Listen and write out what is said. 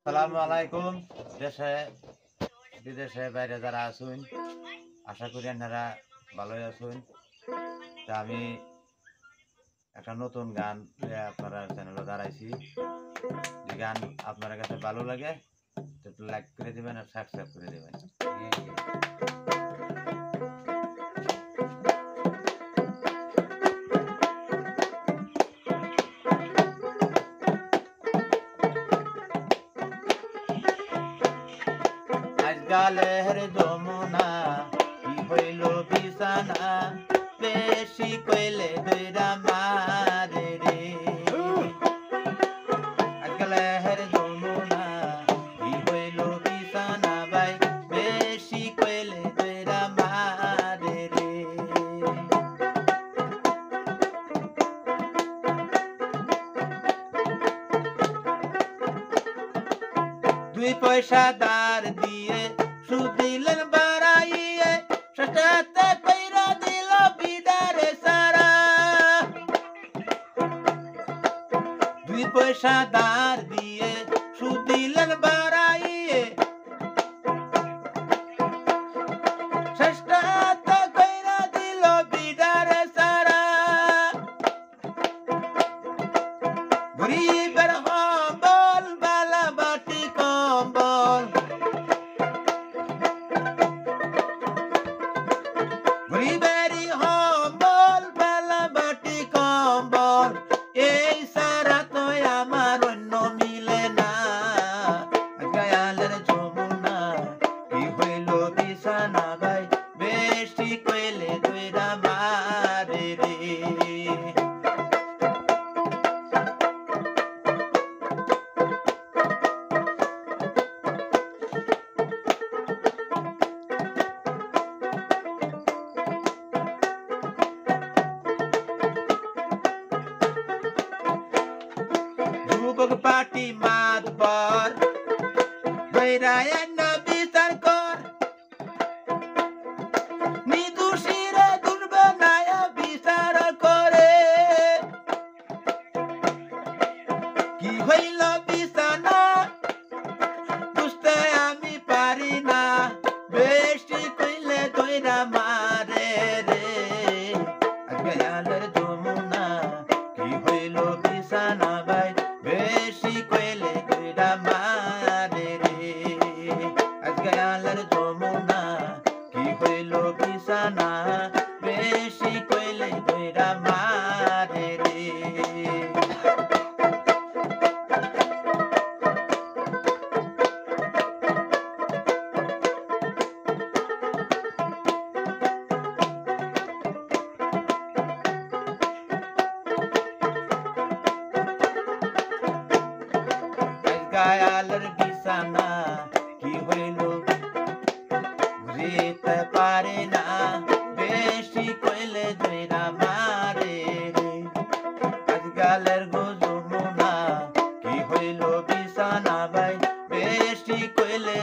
সালামু আলাইকুম। দেশে বিদেশে বাইরে যারা আছেন, আশা করি আপনারা ভালোই আছেন। তা আমি একটা নতুন গান আপনারা চ্যানেলে দাঁড়াইছি। যে গান আপনার কাছে ভালো লাগে তো একটু লাইক করে দিবেন আর সাবস্ক্রাইব করে দিবেন। আজকালের যমুনা কি হইল বিছানা, বেশি কইলে দইরা মারে রে। আজকালের যমুনা কি হইল বিছানা ভাই, বেশি কইলে দইরা মারে রে। দুই পয়সা দার দিয়ে সুদ দিলেন বাড়াইয়ে, শেষেতে কইরা দিল বিদারে সারা। দুই পয়সা দার দিয়ে সুদ দিলেন বাড়াইয়ে, শেষেতে কইরা দিল বিদারে সারা। গরিবের হম্বল বালা বাটি কম্বল, গরিবেরই হম্বল বালা বাটি কম্বল, এই সারা তো আমার অন্য মিলে না। গায়ালের যমুনা কি হইল বিছানা ভাই, বেশি কইলে দইরা মারে রে। যুবক পার্টি মাতবর বৈরায় না বিচার কর, নিদোষীরা দুর্বনায় বিচার করে। কি হইল বিছানা বুঝতে আমি পারি না, বেশি কইলে দইরা মারে রে। গায়ালের যমুনা কি হইল বিছানা ভাই, বেশি কইলে দইরা মারে রে। গায়ালের যমুনা কি হইল বিছানা, বেশি কইলে দইরা মারে রে। গায়ালের বিছানা কি হইল বুঝিতে পারে না, বেশি কইলে দইরা মারে রে। আজকালের যমুনা কি হইল বিছানা ভাই, বেশি কইলে